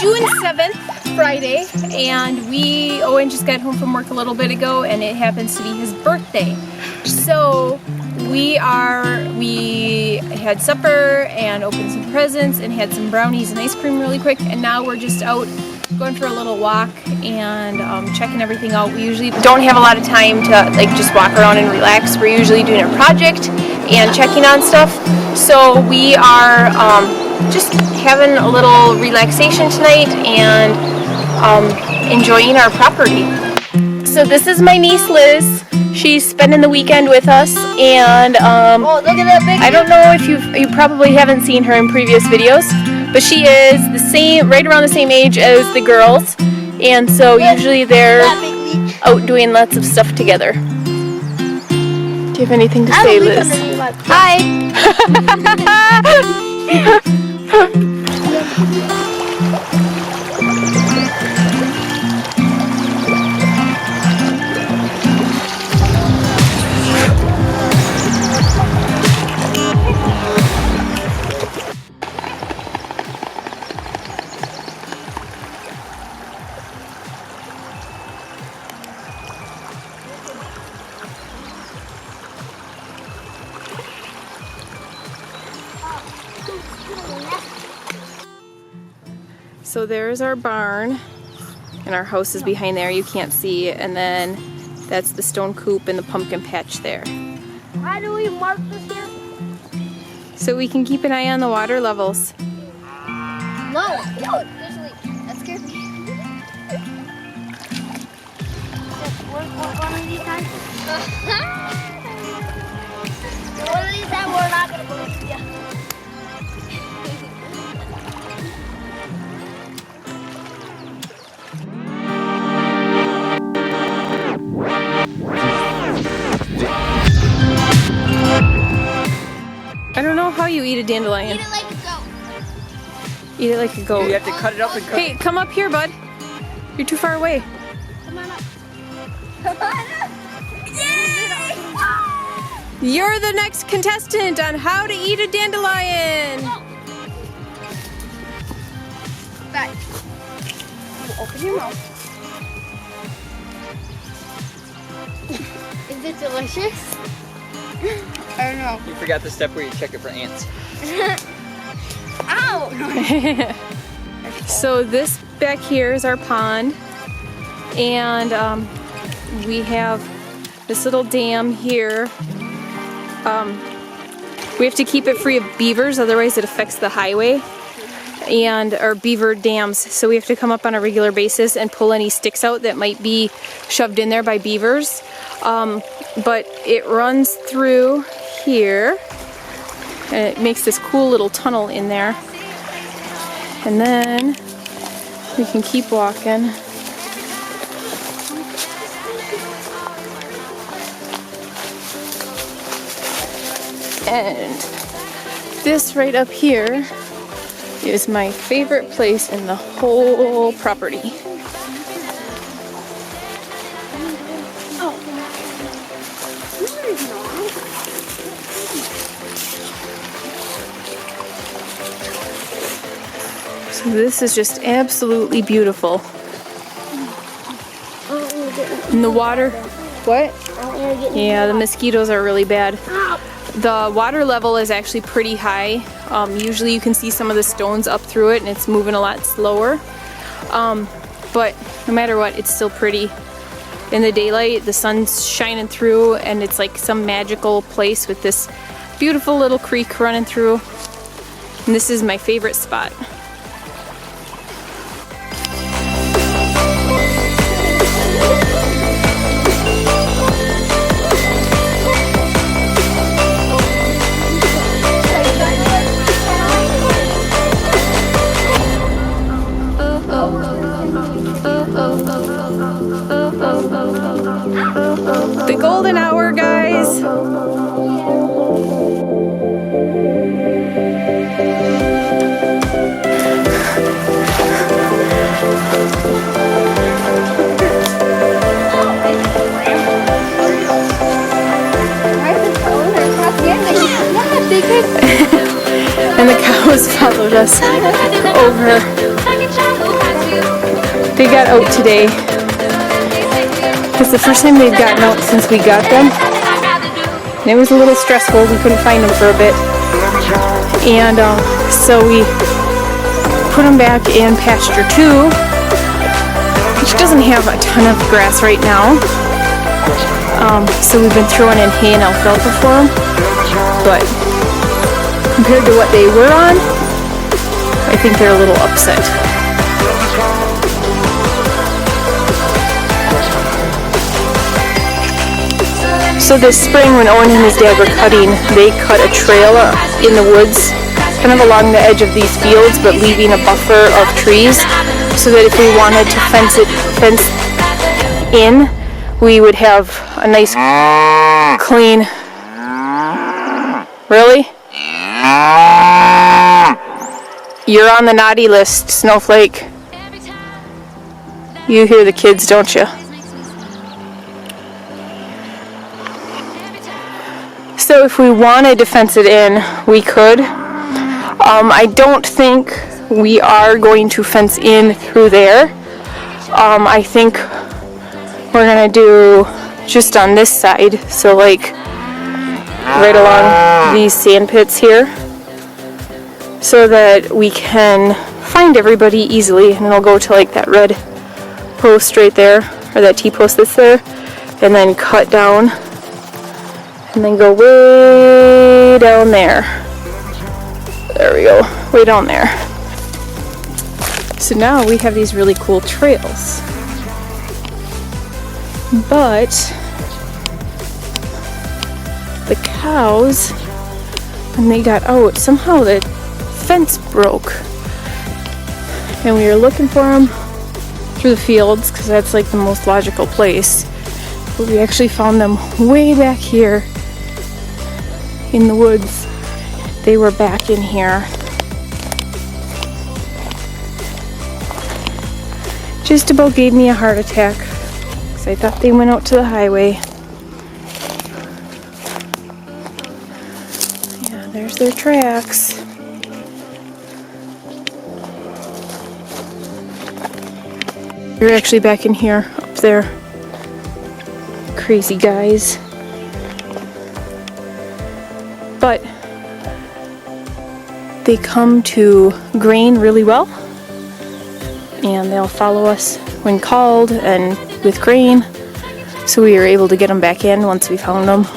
June 7th, Friday, and Owen just got home from work a little bit ago, and it happens to be his birthday. So we had supper and opened some presents and had some brownies and ice cream really quick, and now we're just out going for a little walk and checking everything out. We usually don't have a lot of time to like just walk around and relax. We're usually doing a project and checking on stuff. So we are just having a little relaxation tonight and enjoying our property. So this is my niece Liz. She's spending the weekend with us, and oh, look at that big I don't know if you probably haven't seen her in previous videos, but she is the same, right around the same age as the girls, and so usually they're out doing lots of stuff together. Do you have anything to say, Liz? Hi. So there's our barn, and our house is behind there, you can't see, and then that's the stone coop and the pumpkin patch there. Why do we mark this here? So we can keep an eye on the water levels. No, there's a leak. That scared me. One of these times. One of these times we're not gonna believe you. I don't know how you eat a dandelion. Eat it like a goat. Eat it like a goat. You have to cut it up and cut it. Hey, come up here, bud. You're too far away. Come on up. Come on up. Yay! You're the next contestant on how to eat a dandelion. Back. Open your mouth. Is it delicious? I don't know. You forgot the step where you check it for ants. Ow! So this back here is our pond, and we have this little dam here. We have to keep it free of beavers, otherwise it affects the highway, and our beaver dams. So we have to come up on a regular basis and pull any sticks out that might be shoved in there by beavers. But it runs through here, and it makes this cool little tunnel in there. And then we can keep walking. And this right up here is my favorite place in the whole property. So this is just absolutely beautiful. And the water, what? Yeah, the mosquitoes are really bad. The water level is actually pretty high. Usually you can see some of the stones up through it and it's moving a lot slower. But no matter what, it's still pretty. In the daylight, the sun's shining through, and it's like some magical place with this beautiful little creek running through. And this is my favorite spot. The golden hour, guys. And the cows followed us over. They got out today. It's the first time they've gotten out since we got them. And it was a little stressful. We couldn't find them for a bit. And so we put them back in pasture 2, which doesn't have a ton of grass right now. So we've been throwing in hay and alfalfa for them. But compared to what they were on, I think they're a little upset. So this spring when Owen and his dad were cutting, they cut a trail in the woods, kind of along the edge of these fields, but leaving a buffer of trees, so that if we wanted to fence in, we would have a nice, clean... Really? You're on the naughty list, Snowflake. You hear the kids, don't you? So if we wanted to fence it in, we could. I don't think we are going to fence in through there. I think we're gonna do just on this side, so like right along these sand pits here, so that we can find everybody easily, and it'll go to like that red post right there, or that T-post that's there, and then cut down, and then go way down there. There we go, way down there. So now we have these really cool trails. But the cows, when they got out, somehow the fence broke. And we were looking for them through the fields, because that's like the most logical place. But we actually found them way back here in the woods. They were back in here. Just about gave me a heart attack, because I thought they went out to the highway. Yeah, there's their tracks. They're actually back in here, up there. Crazy guys. But they come to grain really well, and they'll follow us when called and with grain, so we were able to get them back in once we found them.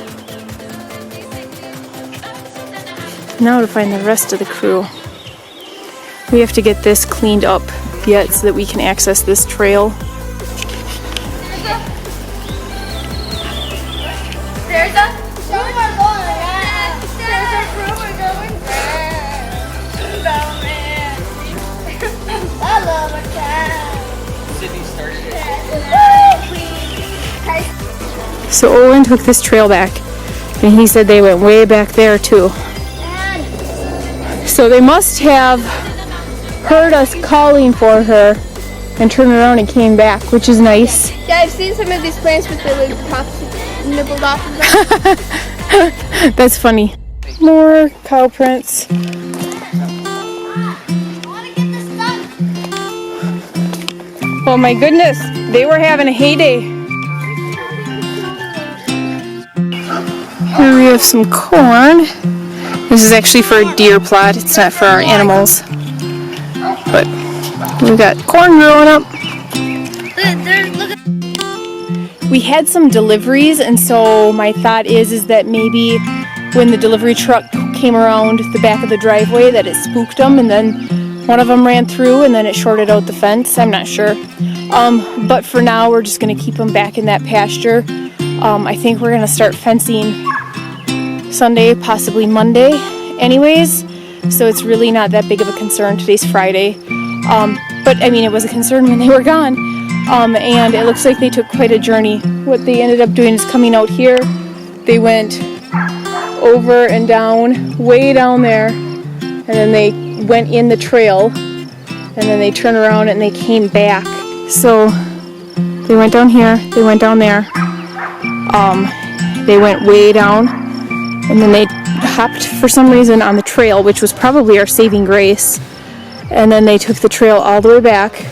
Now to find the rest of the crew. We have to get this cleaned up yet so that we can access this trail. There's a rumor going around. There's a rumor going round. I love a cow. Sydney started it. So Owen took this trail back, and he said they went way back there too. So they must have heard us calling for her and turned around and came back, which is nice. Yeah, I've seen some of these plants with the like tops nibbled off of them. That's funny. More cow prints. I want to get this done. Oh my goodness, they were having a heyday. Here we have some corn. This is actually for a deer plot, it's not for our animals. But we've got corn growing up. We had some deliveries, and so my thought is that maybe when the delivery truck came around the back of the driveway that it spooked them, and then one of them ran through and then it shorted out the fence. I'm not sure. But for now we're just going to keep them back in that pasture. I think we're going to start fencing Sunday, possibly Monday anyways, so it's really not that big of a concern. Today's Friday, but I mean it was a concern when they were gone, and it looks like they took quite a journey. What they ended up doing is coming out here, they went over and down, way down there, and then they went in the trail, and then they turned around and they came back. So they went down here, they went down there, they went way down, and then they hopped for some reason on the trail, which was probably our saving grace, and then they took the trail all the way back,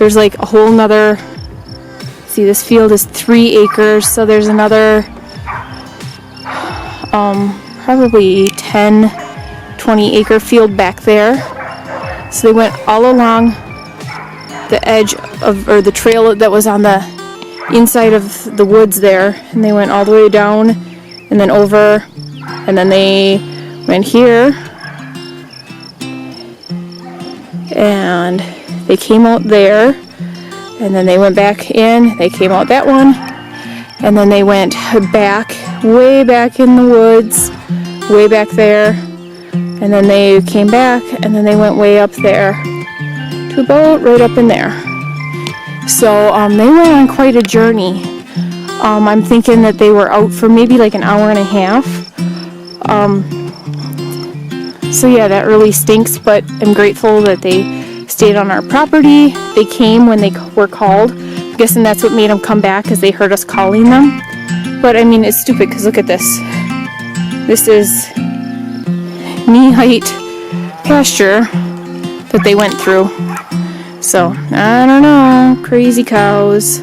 there's like a whole nother, see, this field is 3 acres, so there's another probably 10-20 acre field back there. So they went all along the edge of, or the trail that was on the inside of the woods there, and they went all the way down and then over, and then they went here and they came out there, and then they went back in, they came out that one, and then they went back, way back in the woods, way back there, and then they came back, and then they went way up there to about right up in there. So they went on quite a journey. I'm thinking that they were out for maybe like an hour and a half. So yeah, that really stinks, but I'm grateful that they stayed on our property. They came when they were called. I'm guessing that's what made them come back, because they heard us calling them. But I mean, it's stupid, because look at this. This is knee-height pasture that they went through. So, I don't know. Crazy cows.